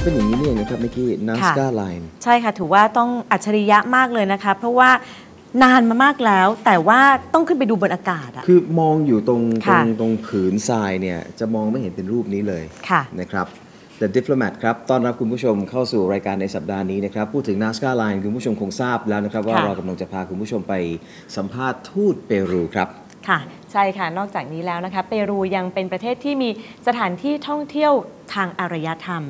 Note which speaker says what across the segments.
Speaker 1: เป็นอย่างนี้นี่เองนะครับเมื่อกี้ Nazca Line
Speaker 2: ใช่ค่ะถือว่าต้องอัจฉริยะมากเลยนะคะเพราะว่านานมามากแล้วแต่ว่าต้องขึ้นไปดูบนอากาศ
Speaker 1: คือมองอยู่ตรงผืนทรายเนี่ยจะมองไม่เห็นเป็นรูปนี้เลยนะครับ The Diplomat ครับต้อนรับคุณผู้ชมเข้าสู่รายการในสัปดาห์นี้นะครับพูดถึง Nazca Line คุณผู้ชมคงทราบแล้วนะครับว่าเรากำลังจะพาคุณผู้ชมไปสัมภาษณ์ทูตเปรูครับ
Speaker 2: ค่ะใช่ค่ะนอกจากนี้แล้วนะคะเปรูยังเป็นประเทศที่มีสถานที่ท่องเที่ยวทางอารยธรรม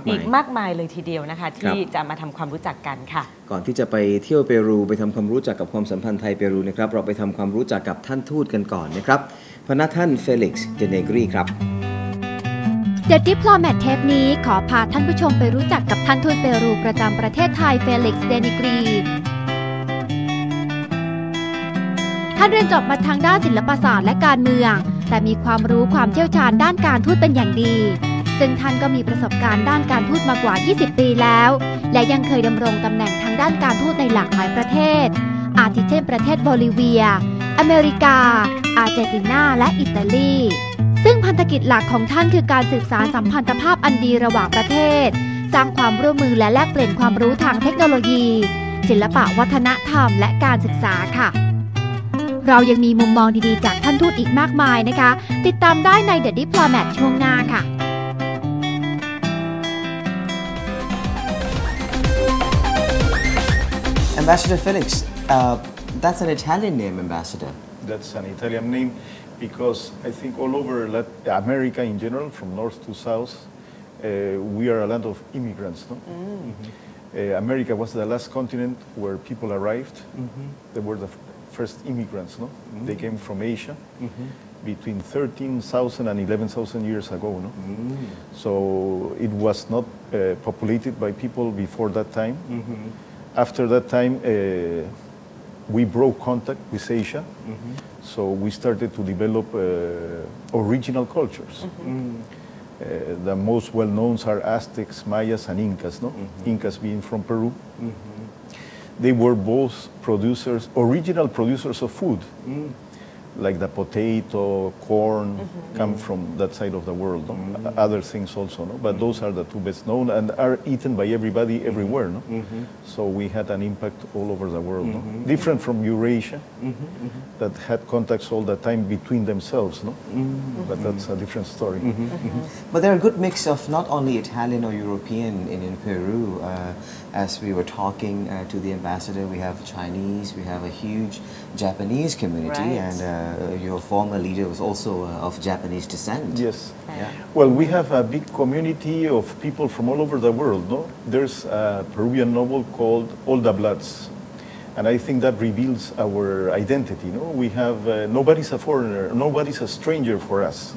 Speaker 2: อีกมากมายเลยทีเดียวนะคะที่จะมาทำความรู้จักกันค่ะ
Speaker 1: ก่อนที่จะไปเที่ยวเปรูไปทำความรู้จักกับความสัมพันธ์ไทยเปรูนะครับเราไปทำความรู้จักกับท่านทูตกันก่อนนะครับพนักท่านเฟลิกซ์เดเนกรีครับ
Speaker 3: The Diplomat เทปนี้ขอพาท่านผู้ชมไปรู้จักกับท่านทูตเปรูประจำประเทศไทยเฟลิกซ์เดเนกรีท่านเรียนจบมาทางด้านศิลปศาสตร์และการเมืองแต่มีความรู้ความเชี่ยวชาญด้านการทูตเป็นอย่างดีซึ่งท่านก็มีประสบการณ์ด้านการทูตมากว่า20 ปีแล้วและยังเคยดำรงตำแหน่งทางด้านการทูตในหลากหลายประเทศอาทิเช่นประเทศโบลิเวียอเมริกาอาร์เจนตินาและอิตาลีซึ่งพันธกิจหลักของท่านคือการสืบสานสัมพันธภาพอันดีระหว่างประเทศสร้างความร่วมมือและแลกเปลี่ยนความรู้ทางเทคโนโลยีศิลปะวัฒนธรรมและการศึกษาค่ะเรายังมีมุมมองดีๆจากท่านทูตอีกมากมายนะคะติดตามได้ใน The Diplomat ช่วงหน้าค่ะ
Speaker 1: Ambassador Felix that's an Italian name Ambassador
Speaker 4: That's an Italian name because I think all over America in general from north to south we are a land of immigrants no? America was the last continent where people arrived they were the first immigrants, no? They came from Asia between 13,000 and 11,000 years ago, no? So it was not populated by people before that time. After that time, we broke contact with Asia, so we started to develop original cultures. The most well-known are Aztecs, Mayas, and Incas, no? Incas being from Peru. They were both producers, original producers of food, like the potato, corn, come from that side of the world. No? Other things also, no? But those are the two best known and are eaten by everybody everywhere. No? So we had an impact all over the world. No? Different from Eurasia, that had contacts all the time between themselves. No? But that's a different story.
Speaker 1: But there are a good mix of not only Italian or European in Peru. As we were talking to the ambassador, we have Chinese, we have a huge Japanese community, and your former leader was also of Japanese descent.
Speaker 4: Yes. Yeah. Well, we have a big community of people from all over the world. No, there's a Peruvian novel called All the Bloods, and I think that reveals our identity. No, we have nobody's a foreigner, nobody's a stranger for us,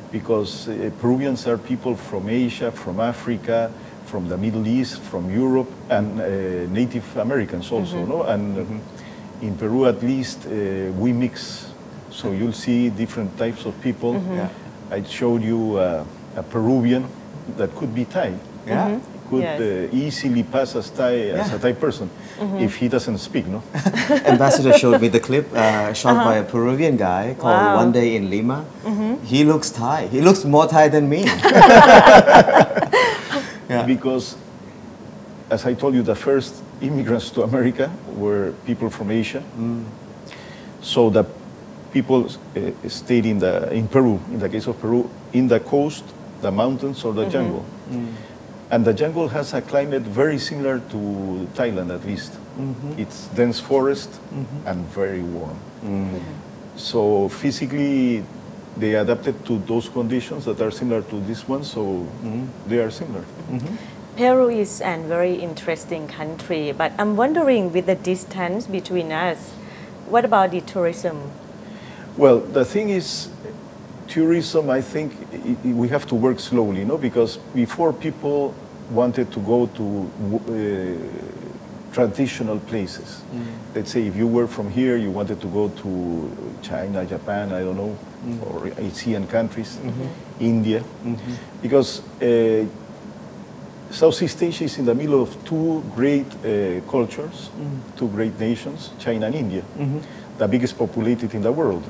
Speaker 4: because Peruvians are people from Asia, from Africa, from the Middle East, from Europe, and Native Americans also, no? And in Peru, at least, we mix. So you'll see different types of people. I showed you a Peruvian that could be Thai. Could easily pass as a Thai person if he doesn't speak, no?
Speaker 1: Ambassador showed me the clip shot by a Peruvian guy called One Day in Lima. He looks Thai. He looks more Thai than me.
Speaker 4: Because, as I told you, the first immigrants to America were people from Asia. So the people stayed in Peru, in the case of Peru, in the coast, the mountains, or the jungle. And the jungle has a climate very similar to Thailand, at least. It's dense forest and very warm. So physically, they adapted to those conditions that are similar to this one, so they are similar.
Speaker 2: Peru is a very interesting country, but I'm wondering with the distance between us, what about the tourism?
Speaker 4: Well, the thing is, tourism, I think we have to work slowly, no? Because before people wanted to go to traditional places. Let's say if you were from here, you wanted to go to China, Japan, I don't know, or Asian countries, India, because Southeast Asia is in the middle of two great cultures, two great nations, China and India, the biggest populated in the world.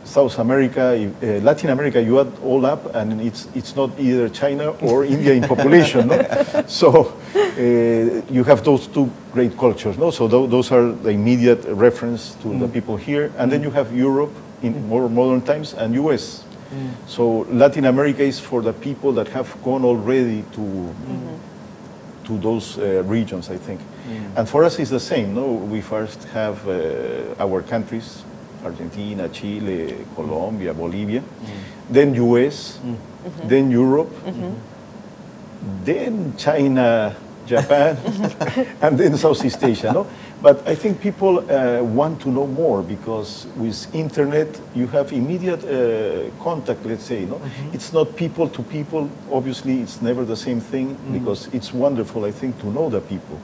Speaker 4: South America, Latin America, you add all up, and it's not either China or India in population. No? So you have those two great cultures. No? So those are the immediate reference to the people here. And then you have Europe in more modern times and US. So Latin America is for the people that have gone already to those regions, I think. And for us it's the same. No? We first have our countries, Argentina, Chile, Colombia, Bolivia, then US, then Europe, then China, Japan, and then Southeast Asia. No? But I think people want to know more because with internet you have immediate contact, let's say. No? It's not people to people. Obviously, it's never the same thing because it's wonderful, I think, to know the people.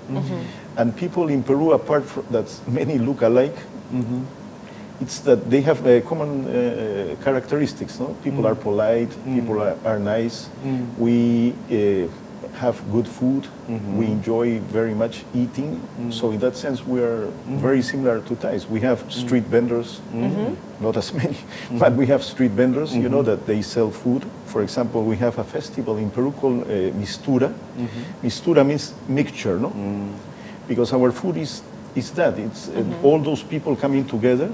Speaker 4: And people in Peru, apart from that many look alike, it's that they have common characteristics. No? People are polite, people are nice. We have good food. We enjoy very much eating. So in that sense, we are very similar to Thais. We have street vendors, not as many, but we have street vendors, you know, that they sell food. For example, we have a festival in Peru called Mistura. Mistura means mixture, no? Because our food is that. It's all those people coming together,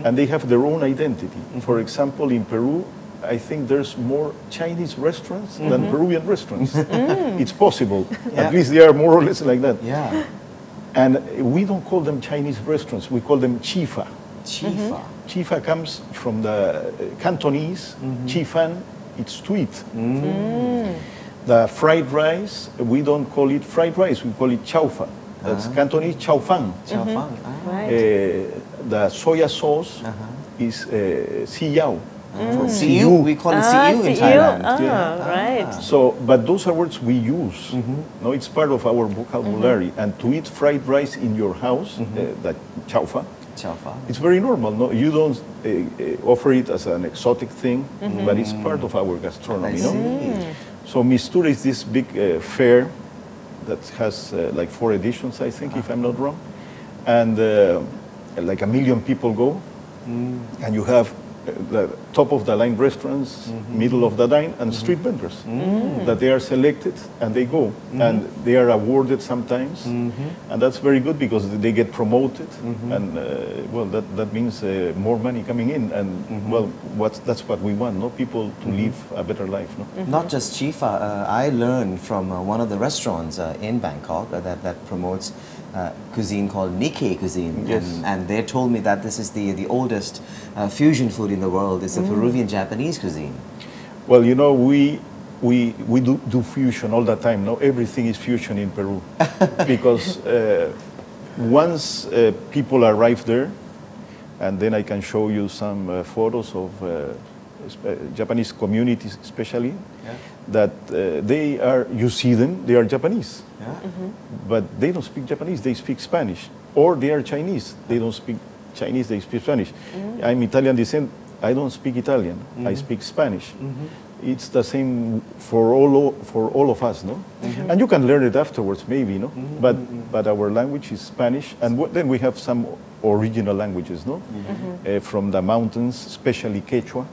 Speaker 4: and they have their own identity. For example, in Peru, I think there's more Chinese restaurants than Peruvian restaurants. It's possible. At least they are more or less like that.
Speaker 1: Yeah.
Speaker 4: And we don't call them Chinese restaurants. We call them chifa.
Speaker 1: Chifa.
Speaker 4: Chifa comes from the Cantonese. Chifan, it's to eat. The fried rice, we don't call it fried rice. We call it chaufa. That's Cantonese chaufang.
Speaker 1: Chaofang.
Speaker 4: The soya sauce is siyao.
Speaker 1: Siu, we call it siu in Thailand.
Speaker 2: Right.
Speaker 4: So, but those are words we use. No, it's part of our vocabulary. And to eat fried rice in your house, that chaufa,
Speaker 1: Chaofang.
Speaker 4: it's very normal. No, you don't offer it as an exotic thing, but it's part of our gastronomy.
Speaker 1: I
Speaker 4: No?
Speaker 1: see.
Speaker 4: So Mistura is this big fair that has like 4 editions, I think, if I'm not wrong, and like 1 million people go, and you have the top of the line restaurants, middle of the line, and street vendors that they are selected and they go and they are awarded sometimes, and that's very good because they get promoted, and well, that means more money coming in, and well, that's what we want, no, people to live a better life, no.
Speaker 1: Not just chifa. I learned from one of the restaurants in Bangkok that promotes cuisine called Nikkei cuisine,
Speaker 4: Yes.
Speaker 1: and they told me that this is the oldest fusion food in the world. It's the Peruvian Japanese cuisine.
Speaker 4: Well, you know, we do fusion all the time. No, everything is fusion in Peru because once people arrive there, and then I can show you some photos of Japanese communities, especially that they are. You see them; they are Japanese, but they don't speak Japanese. They speak Spanish, or they are Chinese. They don't speak Chinese. They speak Spanish. I'm Italian descent. I don't speak Italian. I speak Spanish. It's the same for all of us, no? And you can learn it afterwards, maybe, no? But our language is Spanish, and then we have some original languages, no? From the mountains, especially Quechua,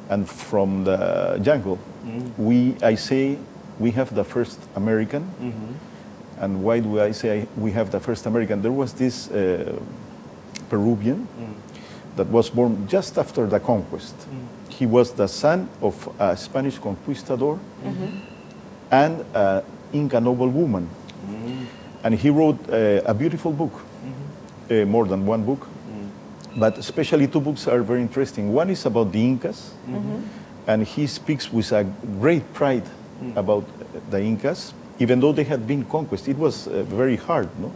Speaker 4: and from the jungle. I say we have the first American. And why do I say we have the first American? There was this Peruvian that was born just after the conquest. He was the son of a Spanish conquistador and an Inca noblewoman. And he wrote a beautiful book, more than one book. But especially 2 books are very interesting. One is about the Incas, and he speaks with a great pride about the Incas, even though they had been conquered. It was very hard, no?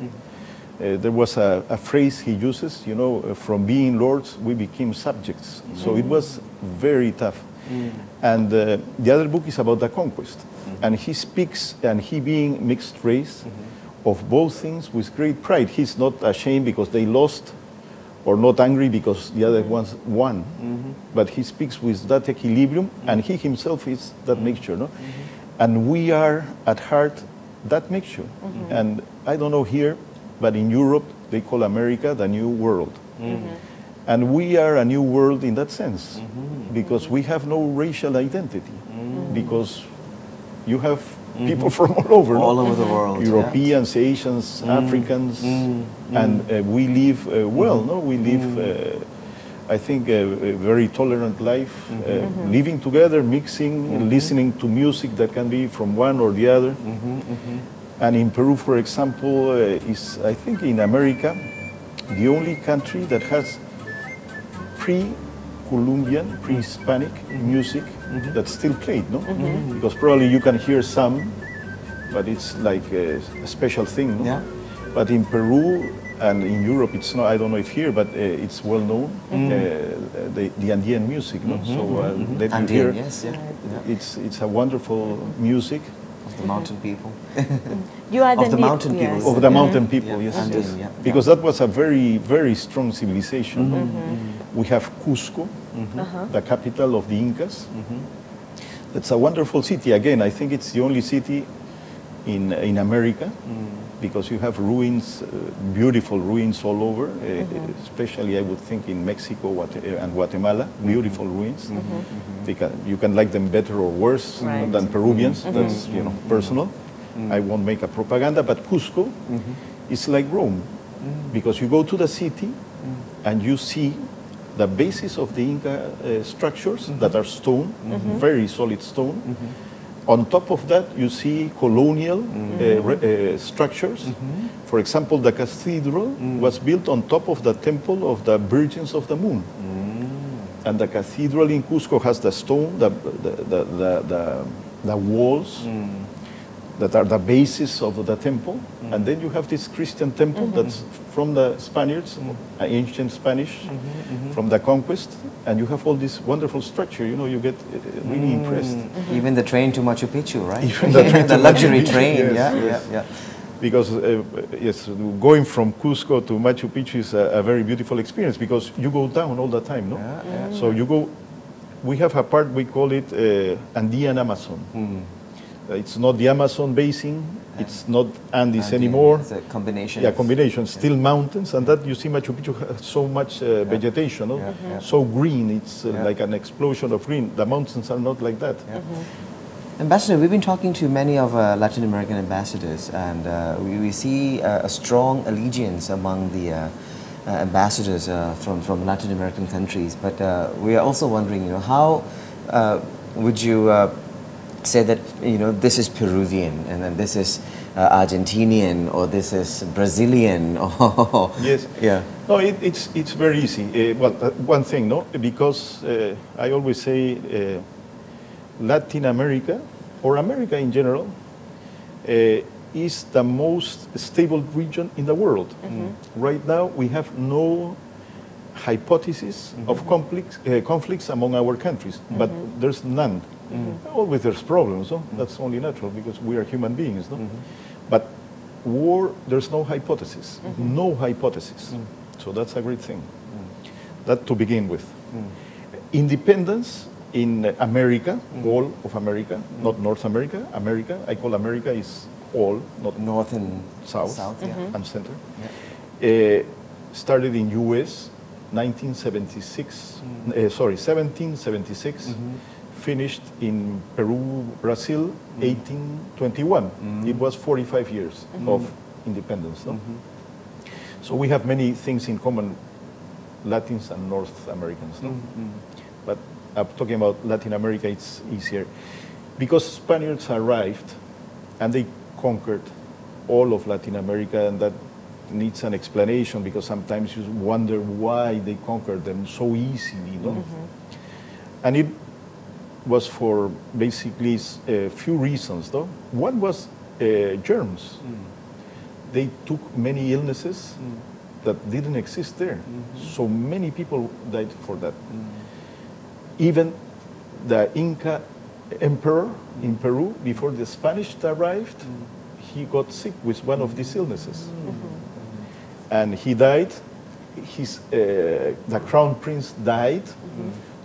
Speaker 4: There was a phrase he uses, you know, from being lords, we became subjects. So it was very tough. And the other book is about the conquest. And he speaks, and he being mixed race, of both things with great pride. He's not ashamed because they lost, or not angry because the other ones won. But he speaks with that equilibrium, and he himself is that mixture, no? And we are at heart that mixture. And I don't know here, but in Europe they call America the New World. And we are a new world in that sense, because we have no racial identity, because you have people from all over.
Speaker 1: All over the world.
Speaker 4: Europeans, Asians, Africans, and we live well, no? We live, I think, a very tolerant life, living together, mixing, listening to music that can be from one or the other. And in Peru, for example, is, I think, in America, the only country that has pre-Columbian, pre-Hispanic music that's still played, no? Because probably you can hear some, but it's like a special thing, no?
Speaker 1: Yeah.
Speaker 4: But in Peru and in Europe, it's not, I don't know if here, but it's well known, the Andean music, no? So that you
Speaker 1: Andean,
Speaker 4: hear,
Speaker 1: yes, yeah.
Speaker 4: it's a wonderful music.
Speaker 1: Of the mountain people.
Speaker 2: You are
Speaker 1: Of the mountain people.
Speaker 2: yes.
Speaker 4: Of the mountain people,
Speaker 1: Yeah,
Speaker 4: yes,
Speaker 1: Andean,
Speaker 4: yes.
Speaker 1: yeah.
Speaker 4: Because that was a very, very strong civilization. No? We have Cusco, the capital of the Incas. It's a wonderful city. Again, I think it's the only city in America, because you have ruins, beautiful ruins all over, especially I would think in Mexico and Guatemala, beautiful ruins. You can like them better or worse than Peruvians, that's personal. I won't make a propaganda, but Cusco is like Rome, because you go to the city and you see the basis of the Inca structures that are stone, very solid stone. On top of that, you see colonial structures. For example, the cathedral was built on top of the temple of the Virgins of the Moon. And the cathedral in Cusco has the stone, the walls that are the basis of the temple. And then you have this Christian temple that's from the Spaniards, ancient Spanish, from the conquest. And you have all this wonderful structure, you get really impressed.
Speaker 1: Even the train to Machu Picchu, right?
Speaker 4: Even the train
Speaker 1: the
Speaker 4: to
Speaker 1: luxury
Speaker 4: Machu Picchu,
Speaker 1: train,
Speaker 4: yes,
Speaker 1: yeah.
Speaker 4: Because, yes, going from Cusco to Machu Picchu is a very beautiful experience, because you go down all the time, no? So you go, we have a part, we call it Andean Amazon. It's not the Amazon basin, it's not Andes anymore.
Speaker 1: It's a combination.
Speaker 4: Yeah, combination, still mountains, and that you see Machu Picchu has so much vegetation, no? So green, it's like an explosion of green. The mountains are not like that.
Speaker 1: Ambassador, we've been talking to many of Latin American ambassadors, and we see a strong allegiance among the ambassadors from Latin American countries. But we are also wondering, how would you say that this is Peruvian, and then this is Argentinian, or this is Brazilian, or
Speaker 4: yes,
Speaker 1: yeah.
Speaker 4: No, it's very easy. Well, one thing, no, because I always say Latin America, or America in general, is the most stable region in the world. Right now, we have no hypothesis of conflicts among our countries, but there's none. Always there's problems, no? That's only natural, because we are human beings, no? But war, there's no hypothesis. No hypothesis. So that's a great thing. That to begin with. Independence in America, all of America, not North America, America, I call America is all, not
Speaker 1: North and
Speaker 4: South,
Speaker 1: yeah.
Speaker 4: and Center. Started in US, 1776, finished in Peru, Brazil, 1821. It was 45 years of independence. No? So we have many things in common, Latins and North Americans. No? But I'm talking about Latin America, it's easier. Because Spaniards arrived and they conquered all of Latin America, and that needs an explanation, because sometimes you wonder why they conquered them so easily. No? And it was for basically a few reasons, though. One was germs. They took many illnesses that didn't exist there. So many people died for that. Even the Inca emperor in Peru, before the Spanish arrived, he got sick with one of these illnesses. And he died. The crown prince died.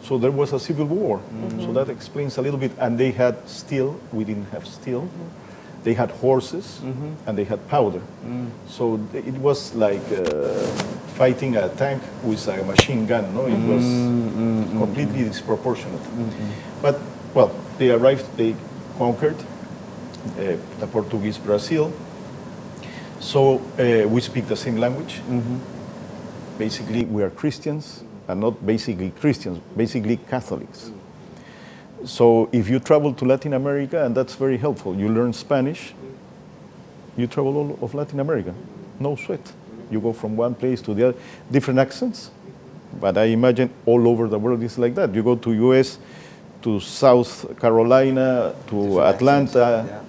Speaker 4: So there was a civil war. So that explains a little bit. And they had steel. We didn't have steel. They had horses, and they had powder. So it was like fighting a tank with a machine gun. No, it was completely disproportionate. But well, they arrived, they conquered the Portuguese Brazil. So we speak the same language. Basically, we are Christians, and not basically Christians, basically Catholics. So if you travel to Latin America, and that's very helpful, you learn Spanish, you travel all of Latin America, no sweat. You go from one place to the other, different accents, but I imagine all over the world it's like that. You go to US, to South Carolina, to different Atlanta,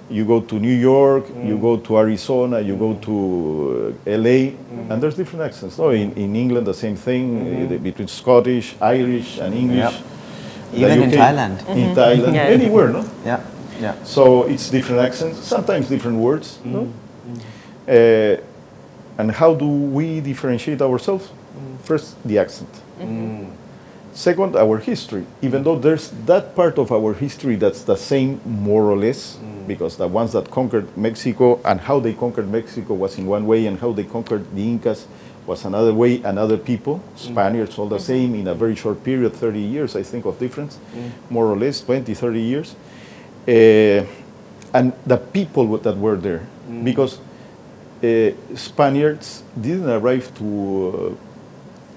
Speaker 4: you go to New York, you go to Arizona, you go to LA, and there's different accents. No, in England the same thing, between Scottish, Irish, and English.
Speaker 1: Even in Thailand.
Speaker 4: In Thailand, anywhere, no?
Speaker 1: Yeah, yeah.
Speaker 4: So it's different accents, sometimes different words, no? And how do we differentiate ourselves? First, the accent. Second, our history. Even though there's that part of our history that's the same, more or less, because the ones that conquered Mexico and how they conquered Mexico was in one way, and how they conquered the Incas was another way, and other people, Spaniards, all the same, in a very short period, 30 years, I think, of difference, more or less, 20, 30 years. And the people that were there, because Spaniards didn't arrive to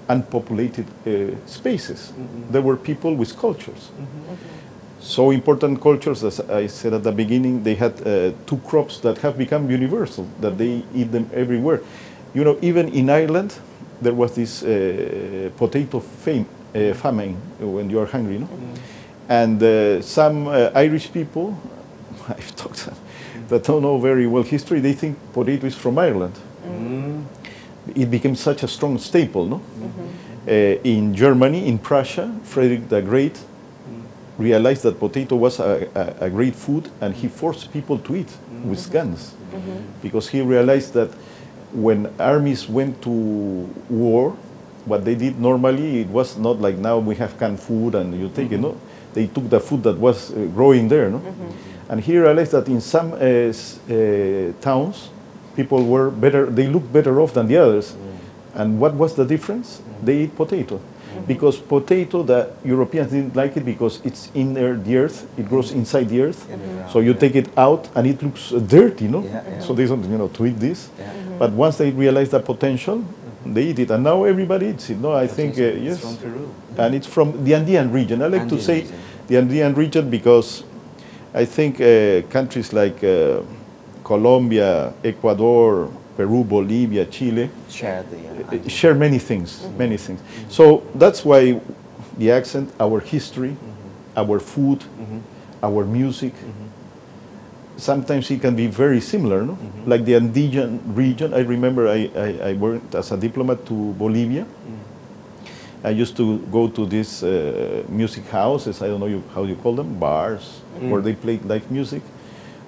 Speaker 4: unpopulated spaces. There were people with cultures. So important cultures, as I said at the beginning, they had two crops that have become universal, that they eat them everywhere. You know, even in Ireland, there was this potato famine when you are hungry, no? And some Irish people, I've talked to them, that don't know very well history, they think potato is from Ireland. It became such a strong staple, no? In Germany, in Prussia, Frederick the Great realized that potato was a great food, and he forced people to eat with guns, because he realized that when armies went to war, what they did normally, it was not like now we have canned food and you take it, no? They took the food that was growing there, no? And he realized that in some towns, people were better, they looked better off than the others. And what was the difference? They ate potato. Because potato, the Europeans didn't like it because it's in the earth, it grows inside the earth. So you take it out and it looks dirty, no? So they don't, to eat this. But once they realize the potential, they eat it. And now everybody eats it, no? I think, yes. It's from Peru. And it's from the Andean region. I like to say the Andean region because I think countries like Colombia, Ecuador, Peru, Bolivia, Chile share many things, many things. So that's why the accent, our history, our food, our music, sometimes it can be very similar, no? Like the Andean region, I remember I worked as a diplomat to Bolivia. I used to go to these music houses, I don't know how you call them, bars, where they play live music.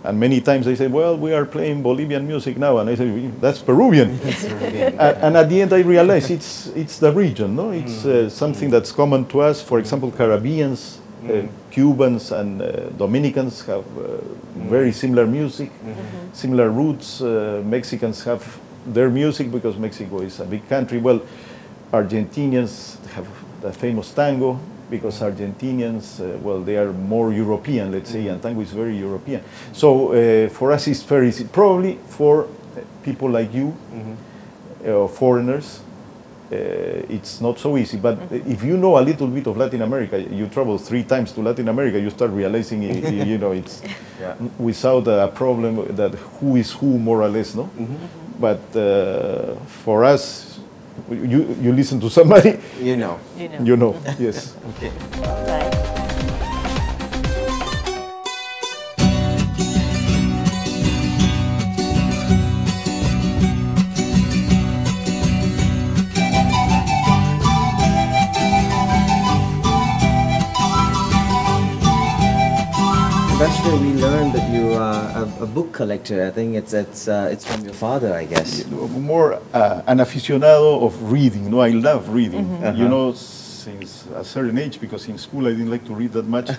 Speaker 4: And many times they say, well, we are playing Bolivian music now. And I say, that's Peruvian. And at the end I realize it's the region, no? It's something that's common to us. For example, Caribbeans, Cubans and Dominicans have very similar music, similar roots. Mexicans have their music because Mexico is a big country. Well, Argentinians have the famous tango, because Argentinians, well, they are more European, let's say, and tango is very European. So for us it's very easy. Probably for people like you, foreigners, it's not so easy. But if you know a little bit of Latin America, you travel 3 times to Latin America, you start realizing, it's without a problem that who is who, more or less, no? But for us, you listen to somebody,
Speaker 1: you know,
Speaker 4: yes.
Speaker 2: Okay. Right.
Speaker 1: Ambassador, we learned that you are a book collector. I think it's from your father, I guess.
Speaker 4: More an aficionado of reading. No, I love reading. Since a certain age, because in school I didn't like to read that much.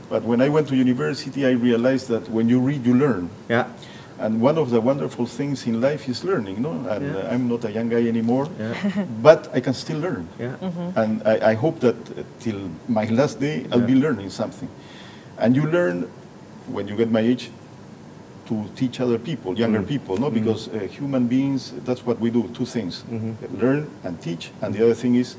Speaker 4: But when I went to university, I realized that when you read, you learn.
Speaker 1: Yeah.
Speaker 4: And one of the wonderful things in life is learning, no? And I'm not a young guy anymore, but I can still learn. And I hope that till my last day, I'll be learning something. And you learn, when you get my age, to teach other people, younger people, no? Because human beings, that's what we do, two things, learn and teach, and the other thing is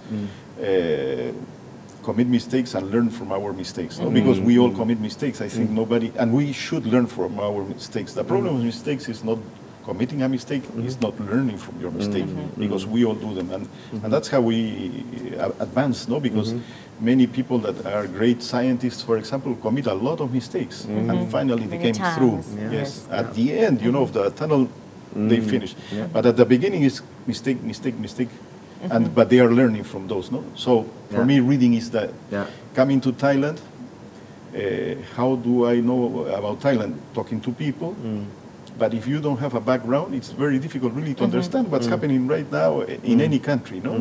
Speaker 4: commit mistakes and learn from our mistakes, no? Because we all commit mistakes. I think nobody, and we should learn from our mistakes. The problem with mistakes is not committing a mistake, it's not learning from your mistake, because we all do them. And that's how we advance, no? Because many people that are great scientists, for example, commit a lot of mistakes, and finally they came through. Yes. At the end, you know, of the tunnel, they finish. But at the beginning, it's mistake, mistake, mistake. But they are learning from those, no? So for me, reading is that. Coming to Thailand, how do I know about Thailand? Talking to people. But if you don't have a background, it's very difficult really to understand what's happening right now in any country, no?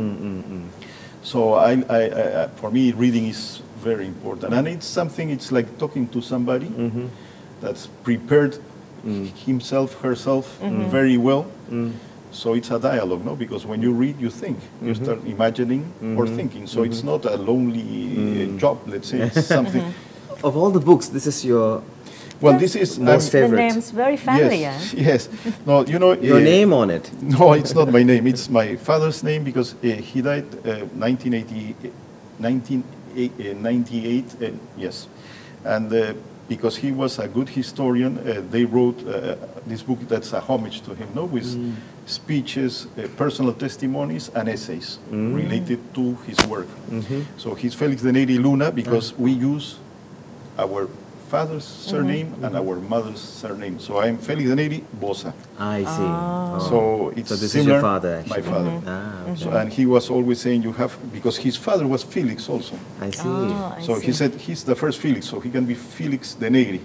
Speaker 4: So for me, reading is very important. And it's something, it's like talking to somebody that's prepared himself, herself very well. So it's a dialogue, no? Because when you read, you think. You start imagining or thinking. So it's not a lonely job, let's say. It's something.
Speaker 1: Of all the books, this is your
Speaker 4: this is
Speaker 1: most favorite.
Speaker 2: The name's very familiar.
Speaker 4: Yes. No, you know.
Speaker 1: Your name on it.
Speaker 4: No, it's not my name. It's my father's name because he died 1998. Yes. And because he was a good historian, they wrote this book that's a homage to him, no? With speeches, personal testimonies, and essays related to his work. So he's Felix Denegri Luna because we use our father's surname and our mother's surname. So I'm Felix Denegri Bosa.
Speaker 1: I see.
Speaker 4: So it's
Speaker 1: this
Speaker 4: similar.
Speaker 1: is your father, actually.
Speaker 4: My father.
Speaker 1: Okay.
Speaker 4: So, and he was always saying you have, because his father was Felix also.
Speaker 1: I see.
Speaker 4: So he said he's the first Felix, so he can be Felix Denegri.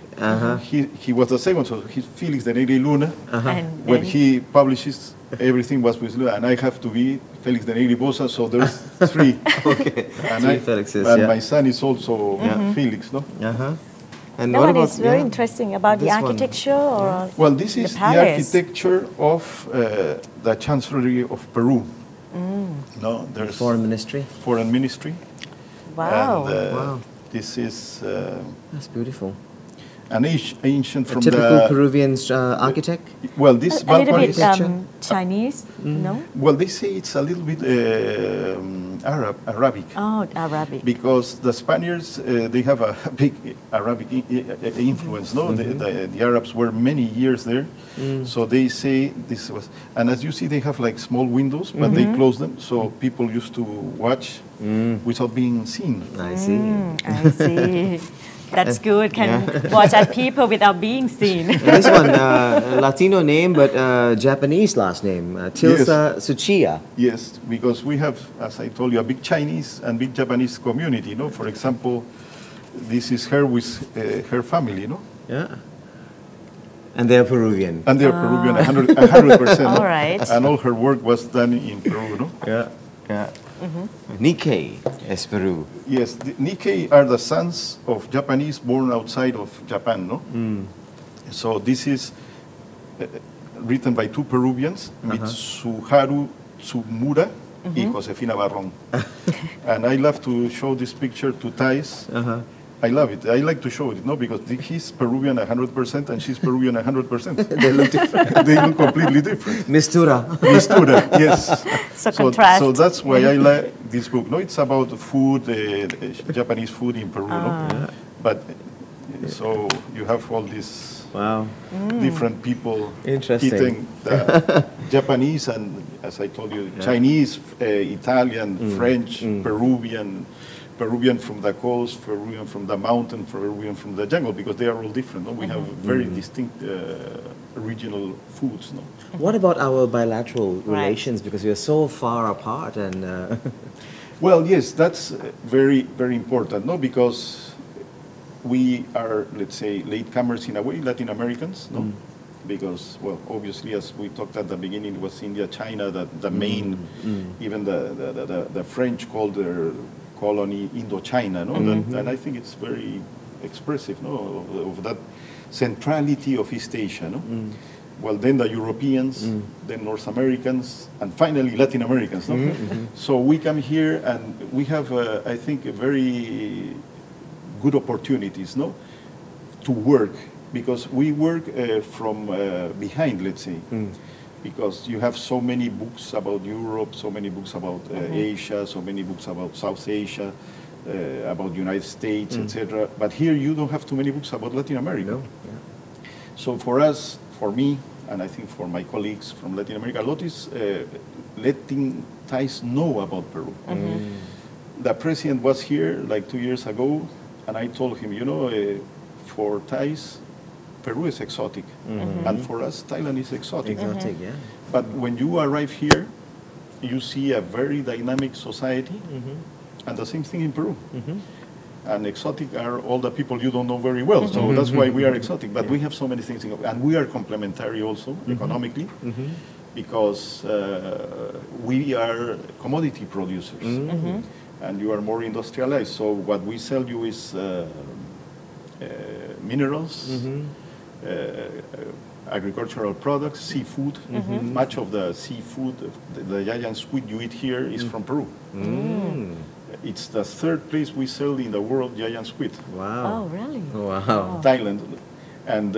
Speaker 4: He was the second, so he's Felix Denegri Luna.
Speaker 2: And
Speaker 4: When he publishes, everything was with Luna, and I have to be Felix Denegri Bosa, so there's three.
Speaker 1: Okay.
Speaker 4: And,
Speaker 1: Three Felixes,
Speaker 4: and my son is also Felix, no?
Speaker 1: And
Speaker 2: that
Speaker 1: what
Speaker 2: one
Speaker 1: about,
Speaker 2: is very interesting about the
Speaker 1: this one.
Speaker 2: architecture or
Speaker 4: Well, this is the
Speaker 2: palace.
Speaker 4: architecture of the Chancellery of Peru. No, there's
Speaker 1: Foreign Ministry?
Speaker 4: Foreign Ministry.
Speaker 2: Wow.
Speaker 4: And
Speaker 1: Wow.
Speaker 4: this is
Speaker 1: That's beautiful.
Speaker 4: an ancient
Speaker 1: A
Speaker 4: from
Speaker 1: typical
Speaker 4: the
Speaker 1: Peruvian architect?
Speaker 4: well, this
Speaker 2: a little
Speaker 4: balcony
Speaker 2: bit
Speaker 1: picture.
Speaker 2: Chinese, no?
Speaker 4: well, they say it's a little bit Arabic.
Speaker 2: Oh, Arabic.
Speaker 4: Because the Spaniards, they have a big Arabic influence, no? The Arabs were many years there, so they say this was, and as you see, they have like small windows, but they close them, so people used to watch without being seen.
Speaker 1: I see.
Speaker 2: I see. That's good. Can watch at people without being seen.
Speaker 1: And this one, Latino name, but Japanese last name, Tilsa Tsuchiya.
Speaker 4: Yes, because we have, as I told you, a big Chinese and big Japanese community, no? For example, this is her with her family, no?
Speaker 1: Yeah. And they're Peruvian.
Speaker 4: And they're Peruvian, 100%.
Speaker 2: All right.
Speaker 4: And all her work was done in Peru, no?
Speaker 1: Yeah. Yeah. Nikkei is Peru.
Speaker 4: Yes, the Nikkei are the sons of Japanese born outside of Japan, no? So this is written by two Peruvians, Mitsuharu Tsumura and Josefina Barron. And I love to show this picture to Thais. I love it. I like to show it, no, because he's Peruvian 100% and she's Peruvian 100%.
Speaker 1: They look different.
Speaker 4: They look completely different.
Speaker 1: Mistura.
Speaker 4: Mistura, yes.
Speaker 2: So contrast.
Speaker 4: So that's why I like this book. No, it's about food, Japanese food in Peru. No? But so you have all these different people eating the Japanese and, as I told you, Chinese, Italian, French, Peruvian from the coast, Peruvian from the mountain, Peruvian from the jungle, because they are all different. No? We have very distinct regional foods. No?
Speaker 1: What about our bilateral relations? Because we are so far apart and...
Speaker 4: Well, yes, that's very, very important, no? Because we are, let's say, latecomers in a way, Latin Americans, no? Because, well, obviously, as we talked at the beginning, it was India, China, the main, even the French called their colony Indochina, no? And I think it's very expressive, no, of that centrality of East Asia, no? well, then the Europeans, then North Americans, and finally Latin Americans. No? So we come here and we have, I think, a very good opportunities, no, to work because we work from behind, let's say, because you have so many books about Europe, so many books about Asia, so many books about South Asia, about United States, etc. But here you don't have too many books about Latin America.
Speaker 1: No. Yeah.
Speaker 4: So for us, for me, and I think for my colleagues from Latin America, a lot is letting Thais know about Peru. The president was here like 2 years ago, and I told him, you know, for Thais, Peru is exotic, and for us, Thailand is exotic.
Speaker 1: Exotic, yeah.
Speaker 4: But when you arrive here, you see a very dynamic society, and the same thing in Peru. And exotic are all the people you don't know very well, so that's why we are exotic. But we have so many things, and we are complementary also economically, because we are commodity producers, and you are more industrialized. So what we sell you is minerals, agricultural products, seafood. Much of the seafood, the giant squid you eat here is from Peru. It's the third place we sell in the world giant squid.
Speaker 1: Wow.
Speaker 2: Oh, really?
Speaker 1: Wow.
Speaker 4: Thailand. And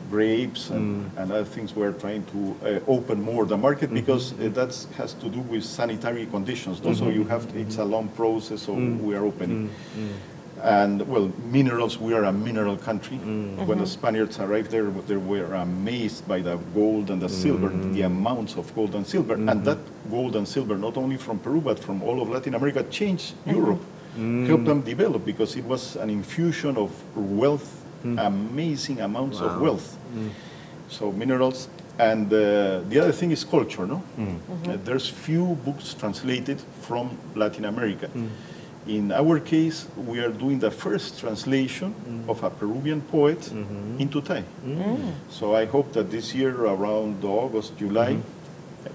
Speaker 4: grapes and other things we're trying to open more the market because that has to do with sanitary conditions. Also, you have it's a long process, so we are opening. And well, minerals, we are a mineral country. When the Spaniards arrived there, they were amazed by the gold and the silver, the amounts of gold and silver. And that gold and silver, not only from Peru, but from all of Latin America, changed Europe, helped them develop because it was an infusion of wealth, amazing amounts of wealth. So minerals. And the other thing is culture, no? There's few books translated from Latin America. In our case, we are doing the first translation of a Peruvian poet into Thai. So I hope that this year, around August, July,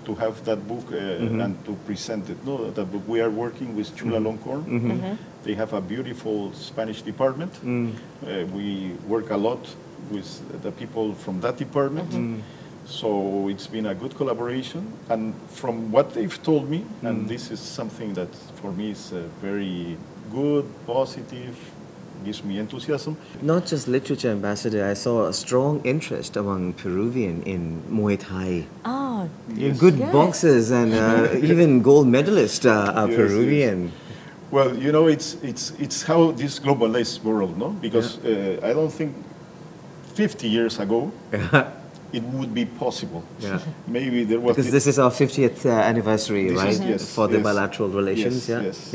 Speaker 4: to have that book and to present it. No, that book. We are working with Chula Longcorn. They have a beautiful Spanish department. We work a lot with the people from that department. So it's been a good collaboration, and from what they've told me, and this is something that for me is very good, positive, gives me enthusiasm.
Speaker 1: Not just literature, Ambassador, I saw a strong interest among Peruvian in Muay Thai.
Speaker 2: Oh,
Speaker 1: Good boxers and even gold medalists are
Speaker 4: Yes,
Speaker 1: Peruvian.
Speaker 4: Well, you know, it's how this globalized world, no? Because I don't think 50 years ago, it would be possible. Maybe there was...
Speaker 1: Because this is our 50th anniversary, right? For the bilateral relations,
Speaker 4: Yes.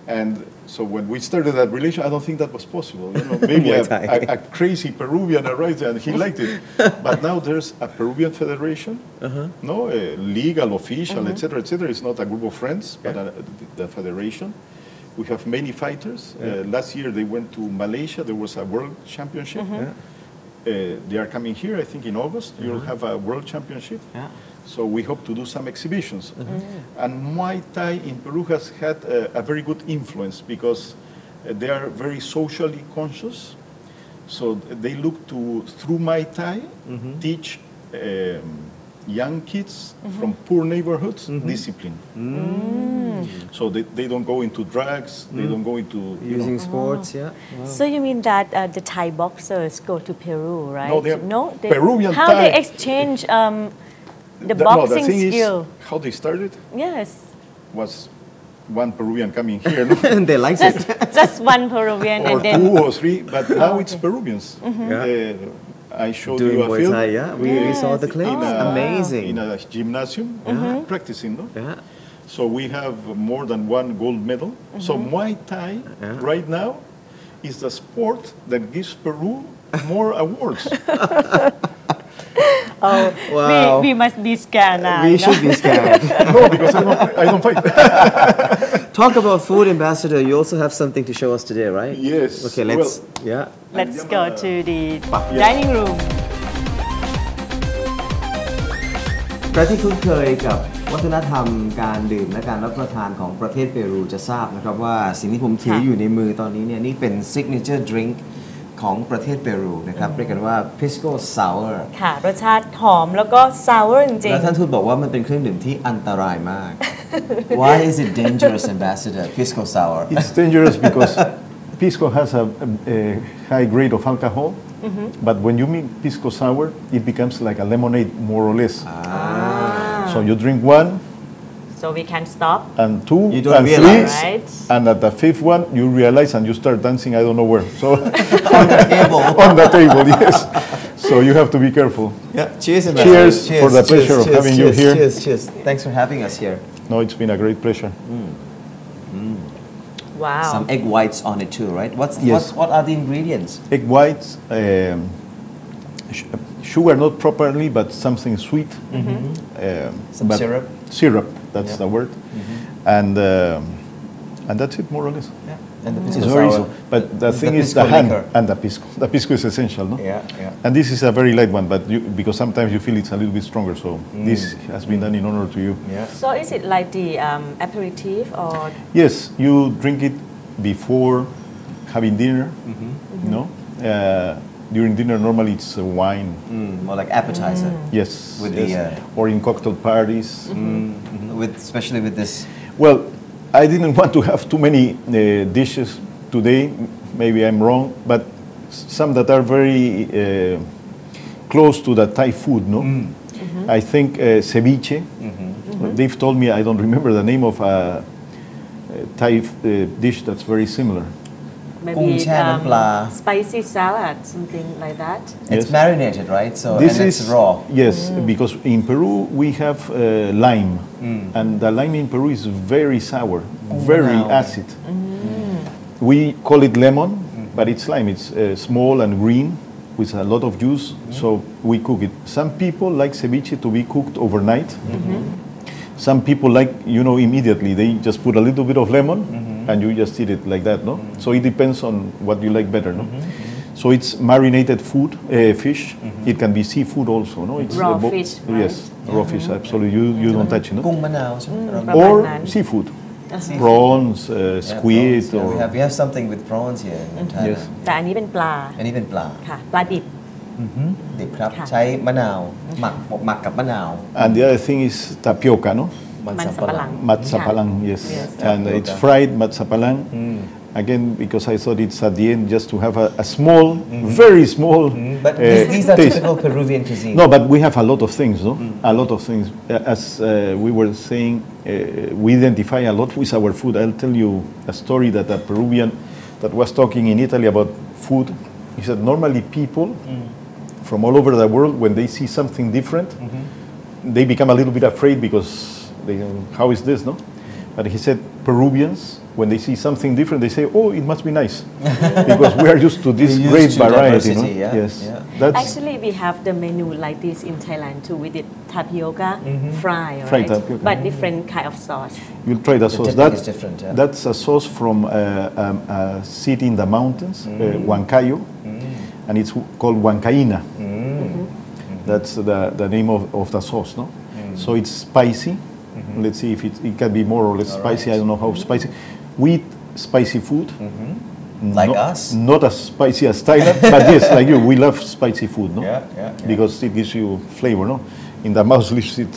Speaker 4: And so when we started that relation, I don't think that was possible. You know, maybe a crazy Peruvian arrived and he liked it. But now there's a Peruvian federation, no, a legal, official, etc., etc. It's not a group of friends, but the federation. We have many fighters. Last year they went to Malaysia. There was a world championship. They are coming here, I think, in August. You'll have a world championship. So we hope to do some exhibitions. And Muay Thai in Peru has had a very good influence because they are very socially conscious. So they look to, through Muay Thai, teach young kids from poor neighborhoods discipline. So they don't go into drugs, they don't go into...
Speaker 1: Using sports,
Speaker 2: So you mean that the Thai boxers go to Peru, right?
Speaker 4: No, Peruvian
Speaker 2: how
Speaker 4: Thai.
Speaker 2: They exchange the boxing skill.
Speaker 4: How they started
Speaker 2: Yes.
Speaker 4: was one Peruvian coming here.
Speaker 1: And they liked it.
Speaker 2: Just one Peruvian
Speaker 4: or
Speaker 2: and then...
Speaker 4: 2 or 3, but now it's Peruvians. I showed
Speaker 1: Doing
Speaker 4: you a
Speaker 1: Muay
Speaker 4: film.
Speaker 1: Thai, we saw the clips. Amazing.
Speaker 4: In a gymnasium, practicing, no?
Speaker 1: Yeah.
Speaker 4: So we have more than 1 gold medal. So Muay Thai right now is the sport that gives Peru more awards.
Speaker 2: Wow. We must be scared now.
Speaker 1: We should be scared.
Speaker 4: No, because I don't fight.
Speaker 1: Talk about food, Ambassador. You also have something to show us today, right?
Speaker 4: Yes.
Speaker 1: Okay, let's...
Speaker 2: Let's go to the dining room.
Speaker 1: ใครที่คุ้นเคยกับวัฒนธรรมการดื่มและการรับประทานของประเทศเปรูจะทราบนะครับว่าสิ่งที่ผมถืออยู่ในมือตอนนี้เนี่ยนี่เป็น signature drink ของประเทศเปรูนะครับเรียกกันว่า pisco sour
Speaker 2: ค่ะรสชาติหอมแล้วก็ sour จริงๆ
Speaker 1: แล้วท่านทูตบอกว่ามันเป็นเครื่องดื่มที่อันตรายมาก Why is it dangerous, Ambassador? Pisco sour.
Speaker 4: It's dangerous because pisco has a high grade of alcohol, but when you make pisco sour, it becomes like a lemonade more or less. So you drink one.
Speaker 2: So we can stop.
Speaker 4: And two,
Speaker 1: you don't
Speaker 4: and
Speaker 1: realize.
Speaker 4: three,
Speaker 2: Right.
Speaker 4: and at the fifth one, you realize and you start dancing. I don't know where. So
Speaker 1: On the table.
Speaker 4: on the table, yes. So you have to be careful.
Speaker 1: Yeah. Cheers, Ambassador.
Speaker 4: Cheers for the pleasure of having you here.
Speaker 1: Cheers. Thanks for having us here.
Speaker 4: No, it's been a great pleasure.
Speaker 2: Wow.
Speaker 1: Some egg whites on it too, right?
Speaker 4: Yes.
Speaker 1: What are the ingredients?
Speaker 4: Egg whites, sugar not properly, but something sweet.
Speaker 1: Some
Speaker 4: but
Speaker 1: syrup.
Speaker 4: Syrup, that's the word. And that's it, more or less.
Speaker 1: Yeah. And the
Speaker 4: It's
Speaker 1: pisco
Speaker 4: very
Speaker 1: sour.
Speaker 4: easy. But the thing is
Speaker 1: pisco
Speaker 4: the hand
Speaker 1: liquor.
Speaker 4: and the pisco. The pisco is essential, no?
Speaker 1: Yeah.
Speaker 4: And this is a very light one, but because sometimes you feel it's a little bit stronger, so this has been done in honor to you.
Speaker 1: Yeah.
Speaker 2: So is it like the aperitif or
Speaker 4: Yes, you drink it before having dinner, no? During dinner, normally it's wine.
Speaker 1: More like appetizer.
Speaker 4: Yes,
Speaker 1: With
Speaker 4: yes.
Speaker 1: the,
Speaker 4: or in cocktail parties.
Speaker 1: Especially with this.
Speaker 4: Well, I didn't want to have too many dishes today. Maybe I'm wrong, but some that are very close to the Thai food, no? I think ceviche. They've told me I don't remember the name of a Thai dish that's very similar.
Speaker 1: กุ้ง
Speaker 2: maybe
Speaker 1: แช่น้ำปลา
Speaker 2: spicy salad something like that
Speaker 1: It's
Speaker 4: Yes.
Speaker 1: marinated, right? So
Speaker 4: This
Speaker 1: and
Speaker 4: is
Speaker 1: it's raw.
Speaker 4: Yes, because in Peru we have lime, and the lime in Peru is very sour, very
Speaker 1: wow.
Speaker 4: acid. We call it lemon, but it's lime. It's small and green with a lot of juice. So we cook it. Some people like ceviche to be cooked overnight. Some people like, immediately. They just put a little bit of lemon, and you just eat it like that, no? So it depends on what you like better, no? So it's marinated food, fish. It can be seafood also, no? It's
Speaker 2: Raw fish, right?
Speaker 4: Yes, raw fish, absolutely. You don't touch it, no?
Speaker 1: กุ้งมะนาวใช่ไหม
Speaker 2: ประมาณ
Speaker 4: Or
Speaker 2: นั้น
Speaker 4: seafood, prawns, squid,
Speaker 1: Yeah,
Speaker 4: or
Speaker 1: we have something with prawns here in Thailand.
Speaker 4: yes.
Speaker 2: แต่อันนี้เป็นปลา
Speaker 1: อันนี้เป็นปลา
Speaker 2: ค่ะปลาดิบ
Speaker 1: ดิบครับ
Speaker 2: ค่ะ
Speaker 1: ใช้มะนาวหมักกับมะนาว
Speaker 4: And the other thing is tapioca, no?
Speaker 1: มัน
Speaker 2: มัน
Speaker 1: สำ
Speaker 2: สำ
Speaker 1: ปะ
Speaker 2: ปะ
Speaker 1: ห
Speaker 2: ห
Speaker 1: ลั
Speaker 2: ลั
Speaker 1: ง
Speaker 2: ง
Speaker 4: Matzapalang, yes.
Speaker 2: Yes.
Speaker 4: And
Speaker 1: Tapioca.
Speaker 4: it's fried matzapalang. Again, because I thought it's at the end just to have a small, very small
Speaker 1: But these are
Speaker 4: taste.
Speaker 1: typical Peruvian cuisine.
Speaker 4: No, but we have a lot of things, no? A lot of things. As we were saying, we identify a lot with our food. I'll tell you a story that a Peruvian that was talking in Italy about food. He said normally people from all over the world, when they see something different, they become a little bit afraid because they go, how is this, no? But he said Peruvians, when they see something different, they say, oh, it must be nice. Because we are used to this
Speaker 1: We're used
Speaker 4: great
Speaker 1: to
Speaker 4: variety, no?
Speaker 1: diversity, yeah,
Speaker 4: Yes.
Speaker 1: yeah.
Speaker 4: That's
Speaker 2: Actually, we have the menu like this in Thailand too. We did tapioca fry, right?
Speaker 4: Fried tapioca.
Speaker 2: But different kind of sauce.
Speaker 4: You'll try the sauce.
Speaker 1: dipping is different, yeah.
Speaker 4: That's a sauce from a city in the mountains, Huancayo, and it's called Huancaína. That's the name of the sauce, no? So it's spicy. Let's see if it can be more or less spicy. I don't know how spicy. We eat spicy food.
Speaker 1: Like
Speaker 4: not,
Speaker 1: us?
Speaker 4: Not as spicy as Thailand, but yes, like you, we love spicy food, no?
Speaker 1: Yeah.
Speaker 4: Because it gives you flavor, no? In the mouth leaves it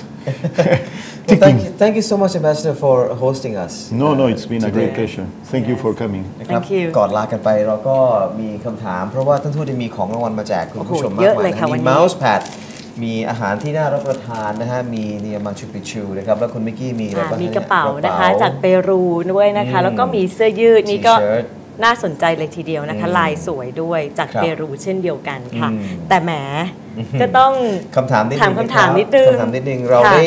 Speaker 1: Well, thank you so much, Ambassador, for hosting us.
Speaker 4: No, it's been a great
Speaker 1: today.
Speaker 4: pleasure. Thank you for coming.
Speaker 1: นะครับ
Speaker 2: Thank you
Speaker 1: ก่อนลากันไปเราก็มีคำถาม เพราะว่าท่านทูตได้มีของรางวัลมาแจกคุณผู้ชม
Speaker 2: โอ้โหเย
Speaker 1: มาก
Speaker 2: อะ
Speaker 1: มา
Speaker 2: เลย ยค่ะ
Speaker 1: นะ
Speaker 2: วัน
Speaker 1: มี
Speaker 2: นี้
Speaker 1: เมาส์แพดมีอาหารที่น่ารับประทานนะฮะมีเนียมาชูปิชูนะครับแล้วคุณมิกกี้มีอะไรบ้าง
Speaker 2: มีกระเป๋านะคะ จากเปรูด้วยนะคะ แล้วก็มีเสื้อยืดนี่ก็
Speaker 1: T-shirt
Speaker 2: น่าสนใจเลยทีเดียวนะคะ ลายสวยด้วยจาก
Speaker 1: ครับ
Speaker 2: เปรูเช่นเดียวกันค่ะ
Speaker 1: อืม
Speaker 2: แต่แหมก็ต้อง
Speaker 1: คำถามนิดนึง
Speaker 2: ถามคำถามนิดนึง
Speaker 1: คำถามนิดนึงเรา
Speaker 2: ค่ะ
Speaker 1: ได้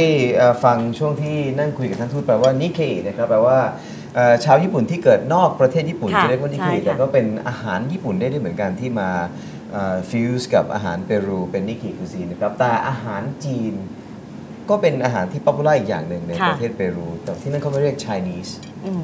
Speaker 1: ฟังช่วงที่นั่งคุยกับท่านทูตแปลว่านิเคนะครับแปลว่าชาวญี่ปุ่นที่เกิดนอกประเทศญี่ปุ่น
Speaker 2: ค่ะ
Speaker 1: จะเรียกว่านิเค
Speaker 2: ใช่ค่ะ
Speaker 1: แต่ก็เป็นอาหารญี่ปุ่นได้ด้วยเหมือนกันที่มาฟิวส์กับอาหารเปรูเป็นนิเคคุซีนะครับแต่อาหารจีนก็เป็นอาหารที่ป๊อปปูล่าอีกอย่างหนึ่งในประเทศเปรูแต่ที่นั่นเขาไม่เรียก Chinese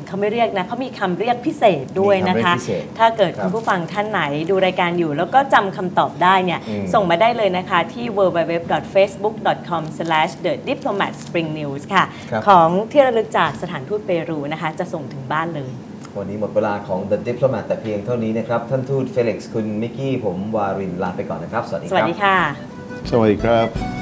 Speaker 2: เขาไม่เรียกนะเขามีคำเรียกพิเศษด้วยนะคะ
Speaker 1: มีคำเรียกพิเศษ
Speaker 2: ถ้าเกิด
Speaker 1: ครับ
Speaker 2: คุณผู้ฟังท่านไหนดูรายการอยู่ แล้วก็จำคำตอบได้เนี่ย ส่งมาได้เลยนะคะที่ www.facebook.com/thediplomatspringnews ค่ะ
Speaker 1: ครับ
Speaker 2: ของที่ระลึกจากสถานทูตเปรูนะคะ จะส่งถึงบ้านเลย
Speaker 1: วันนี้หมดเวลาของ The Diplomat แต่เพียงเท่านี้นะครับท่านทูตเฟลิกซ์คุณมิกกี้ผมวารินลาไปก่อนนะครับสวัสดีครับ
Speaker 2: สวัสดีค่ะ
Speaker 4: สวัสดีครับ